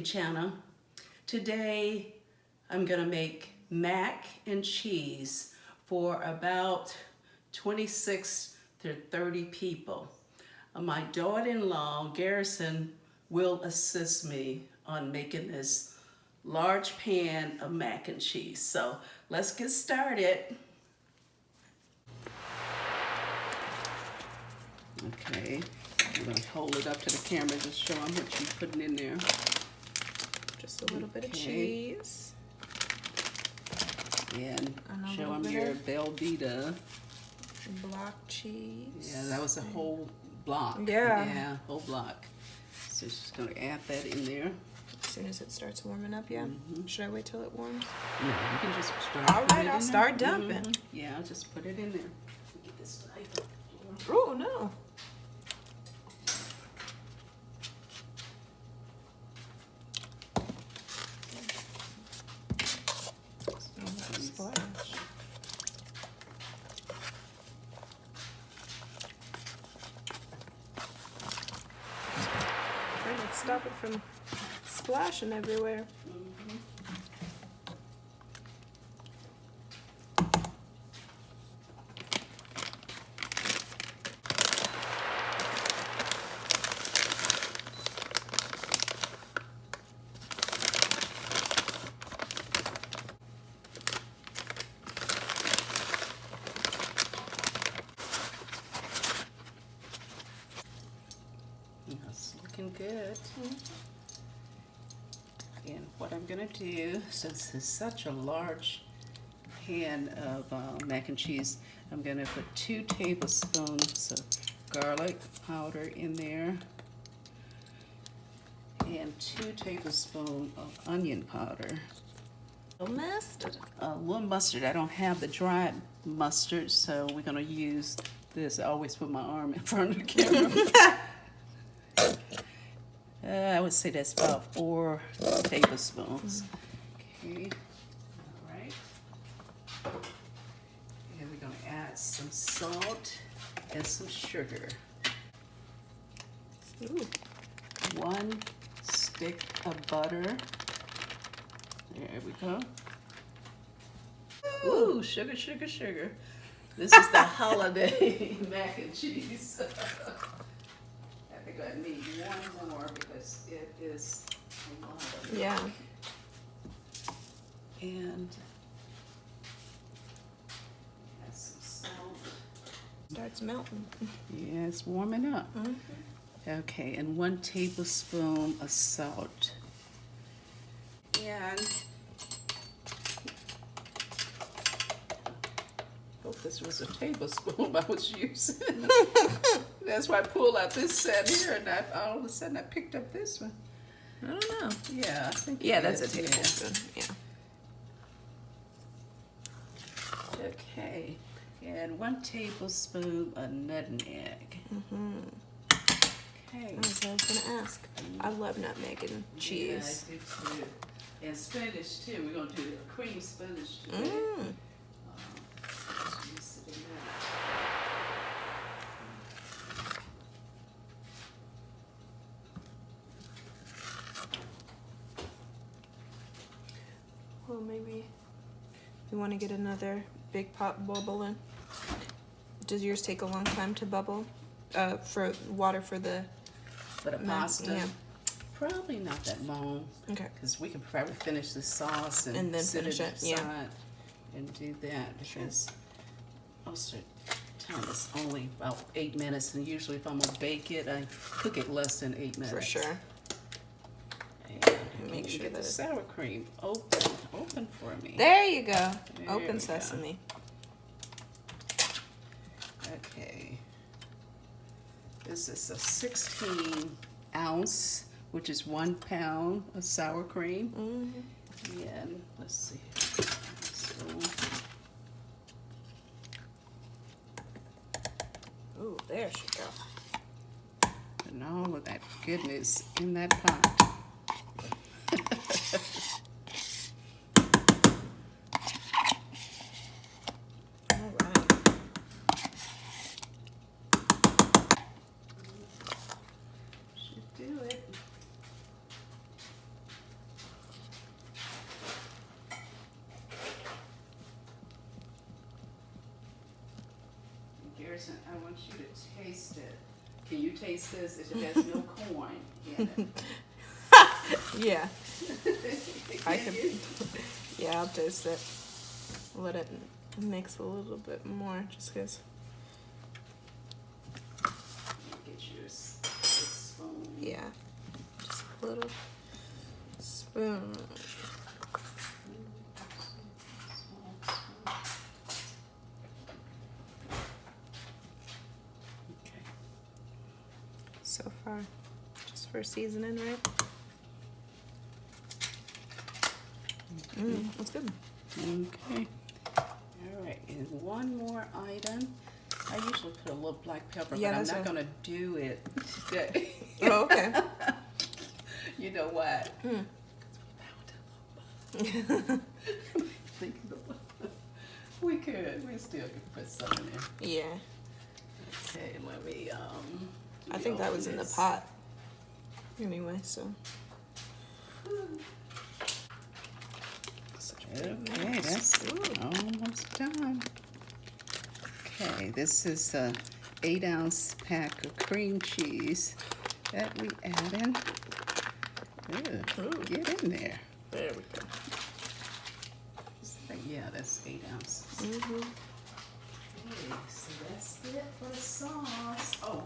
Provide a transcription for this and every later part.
cooking channel. Today I'm gonna make mac and cheese for about 26 to 30 people. My daughter-in-law, Garrison, will assist me on making this large pan of mac and cheese. So let's get started. Okay, I'm gonna hold it up to the camera, just show them what you're putting in there. Just a little bit of cheese. And show them your Velveeta. Block cheese. Yeah, that was a whole block. Yeah, whole block. So just gonna add that in there. As soon as it starts warming up, yeah. Should I wait till it warms? No, you can just start. All right, I'll start dumping. Yeah, I'll just put it in there. Get this knife. Oh no. Splash. Trying to stop it from splashing everywhere. That's looking good. And what I'm gonna do, since it's such a large pan of mac and cheese, I'm gonna put 2 tablespoons of garlic powder in there and 2 tablespoons of onion powder. Mustard. A little mustard. I don't have the dried mustard, so we're gonna use this. I always put my arm in front of the camera. I would say that's about 4 tablespoons. Okay, all right. And we're gonna add some salt and some sugar. Ooh. 1 stick of butter. There we go. Ooh, sugar, sugar, sugar. This is the holiday mac and cheese. I think I need 1 more because it is a lot of Yeah. milk. And add some salt. Starts melting. Yeah, it's warming up. Okay, and 1 tablespoon of salt. And hope this was a tablespoon I was using. That's why I pulled out this set here, and all of a sudden I picked up this one. I don't know. Yeah, I think. Yeah, it that's a is, tablespoon. Yeah. Okay, and 1 tablespoon of nutmeg. Okay. That's what I was gonna ask. I love nutmeg and cheese. Yeah, I do too. And spinach too. We're gonna do a cream spinach today. Just use it in that. Well, maybe we want to get another big pot bubbling. Does yours take a long time to bubble? For water for the Pasta? Yeah. Probably not that long. Okay. Because we can probably finish the sauce and then sit finish it it. Yeah. aside and do that, because most of the time it's only about 8 minutes, and usually if I'm gonna bake it, I cook it less than 8 minutes. For sure. And Make sure get the that sour cream open for me. There you go. There we Open go. sesame. Okay. This is a 16 ounce, which is 1 pound of sour cream. And let's see. So, Ooh, there she go. and all of that goodness in that pot. All right. Should do it. Garrison, I want you to taste it. Can you taste this? It has no corn in it. Yeah. I Can could. you? Yeah, I'll taste it. Let it mix a little bit more, just because. Get your spoon. Yeah. Just a little spoon. Okay. So far, just for seasoning, right? That's good. Okay. All right, and one more item. I usually put a little black pepper, Yeah, but I'm that's not going to do it today. Oh, okay. You know what? Mm. We could. We still could put some in there. Yeah. Okay, let me, I think that was in the pot. Anyway, so. Okay, that's almost done. Okay, this is a 8-ounce pack of cream cheese that we add in. Ooh, get in there. There we go. Yeah, that's 8 ounces. Mm-hmm. Okay, so that's it for the sauce. Oh,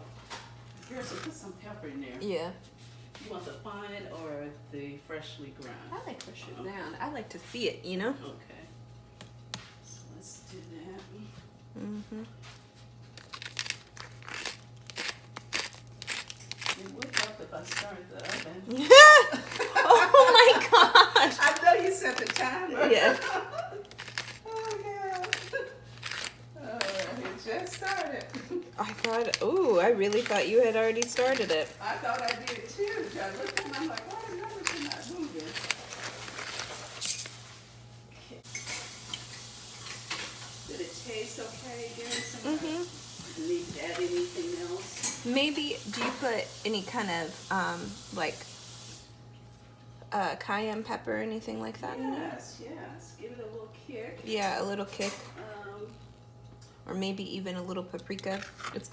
Garrison, put some pepper in there. Yeah. You want the fine or the freshly ground? I like freshly ground. I like to see it, you know? Okay. So let's do that. Mm-hmm. It would help if I started the oven. Oh my gosh! I know you set the timer. Yeah. Oh, God. It just started. I thought, ooh, I really thought you had already started it. I thought I did too. I looked and I'm like, why the numbers are not moving? Okay. Did it taste okay, Garrison? Mm-hmm. Need to add anything else? Maybe, do you put any kind of, cayenne pepper or anything like that in it? Yes. Give it a little kick. Yeah, a little kick. Or maybe even a little paprika. It's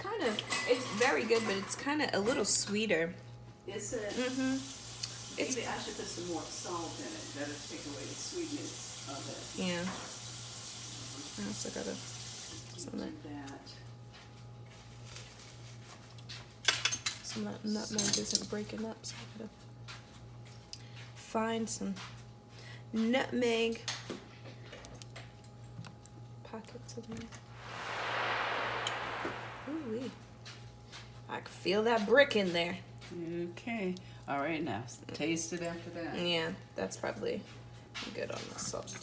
very good, but it's kind of a little sweeter. Is it? Mm-hmm. Maybe I should put some more salt in it. That'll take away the sweetness of it. Yeah. I also gotta some of that nutmeg isn't breaking up, so I gotta find some nutmeg pockets of there. Ooh-wee. I can feel that brick in there. Okay. All right, now taste it after that. Yeah, that's probably good on the salt.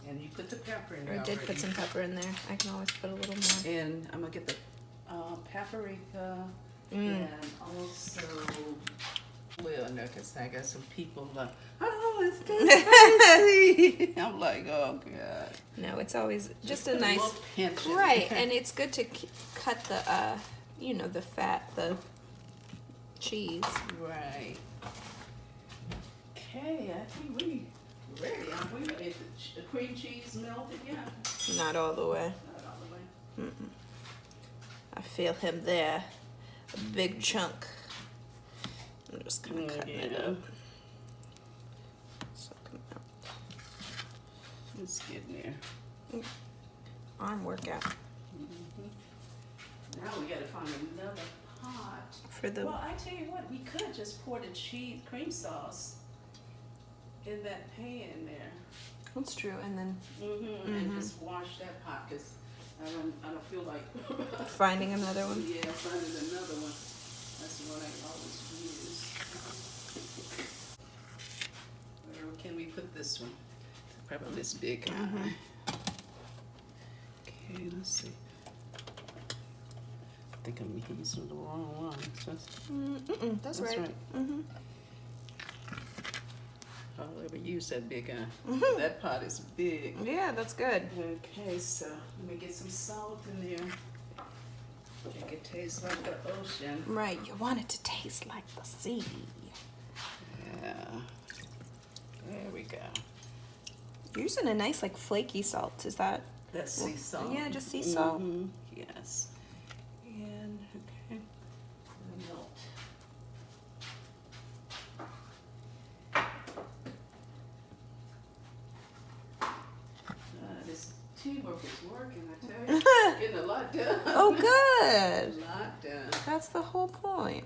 And you put the pepper in there. I did put some pepper in there. I can always put a little more. And I'm gonna get the paprika and also, well, no, because I got some people oh, it's too spicy. I'm like, oh God. No, it's always just a put nice, little pinch in right? there. And it's good to cut the, the fat, the cheese. Right. Okay, I think we ready. Aren't we? Is the cream cheese melted yet? Not all the way. Not all the way. I feel him there. A big chunk. I'm just kind of cutting it up. Soaking it up. Let's get in there. Arm workout. Now we got to find another pot. For the Well, I tell you what, we could just pour the cheese cream sauce in that pan there. That's true, and then And just wash that pot because I don't feel like finding another one. Yeah, finding another one. That's the one I always use. Where can we put this one? Probably this big guy. Okay, let's see. I think I'm using the wrong one. That's right. I'll ever use that big guy. That pot is big. Yeah, that's good. Okay, so let me get some salt in there. Make it taste like the ocean. Right, you want it to taste like the sea. Yeah. There we go. You're using a nice, flaky salt. Is that? That's sea salt. Yeah, just sea salt. Yes. Teamwork is working, I tell you. Getting a lot done. Oh, A good. lot done. That's the whole point.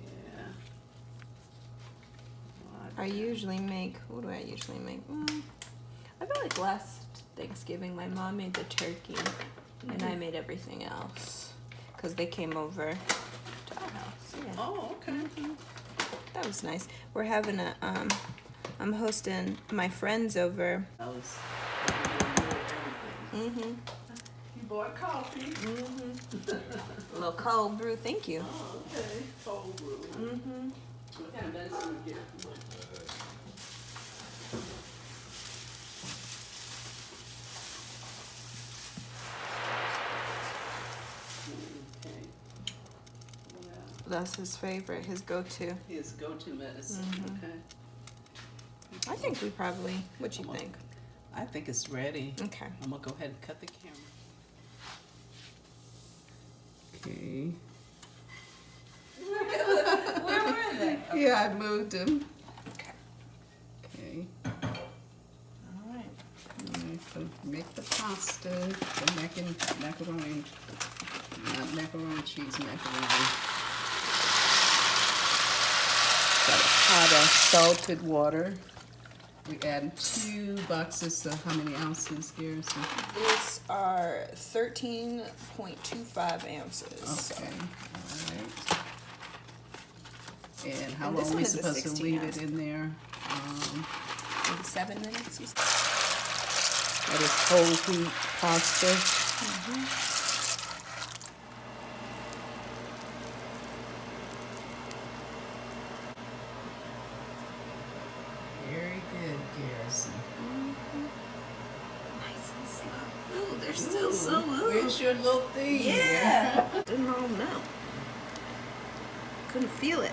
Yeah. I usually make, what do I usually make? I feel like last Thanksgiving my mom made the turkey and I made everything else because they came over to our house. Yeah. Oh, okay. That was nice. We're having a, I'm hosting my friends over. I was Mm-hmm. You bought coffee. Mm-hmm. A little cold brew, thank you. Oh, okay. Cold brew. Mm-hmm. What kind of medicine you get? Okay. That's his favorite, his go-to. His go-to medicine. Okay. I think we probably, what you think? I think it's ready. Okay. I'm gonna go ahead and cut the camera. Okay. Where were they? Yeah, I moved them. Okay. Okay. All right. So make the pasta, the macaroni, not macaroni and cheese, macaroni. Got a pot of salted water. We add 2 boxes of how many ounces, Garrison? These are 13.25 ounces. Okay, all right. And how And this long are one we is a supposed to 16 leave ounce. it in there? Maybe 7 minutes. That is whole wheat pasta. Very good, Garrison. Nice and slow. Ooh, they're still so loose. Where's your little thing? Yeah. Didn't all melt. Couldn't feel it.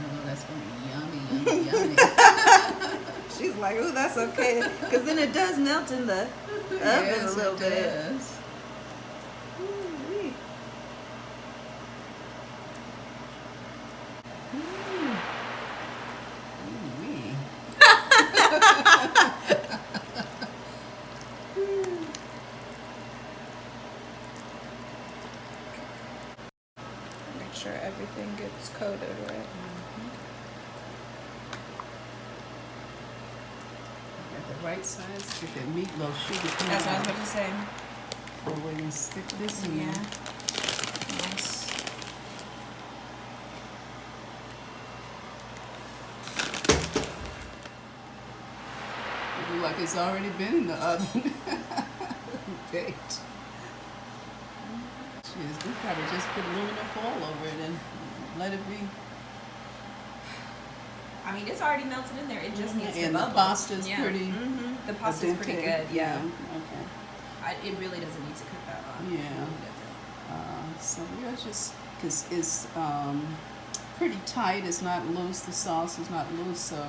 Oh, that's gonna be yummy, yummy, yummy. She's like, ooh, that's okay. Because then it does melt in the oven Yes, a little it bit. does. Ooh-wee. Ooh-wee. Make sure everything gets coated, right? Got the right size. Get that meatloaf sugar. That's what I was about to say. Oh, we're gonna stick this in. Yeah. Nice. It look like it's already been in the oven. Baked. Jeez, we probably just put aluminum foil over it and let it be. I mean, it's already melted in there. It just needs to And bubble. the pasta's Yeah. pretty. The pasta's pretty al good. dente. Yeah. Okay. It really doesn't need to cook that long. Yeah. It really doesn't. So we're just, because it's pretty tight, it's not loose, the sauce is not loose, so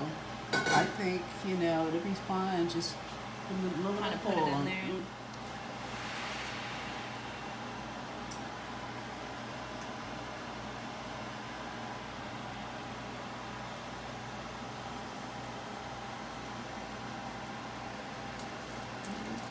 I think, it'll be fine, just put a little Kind of put it foil in on. there.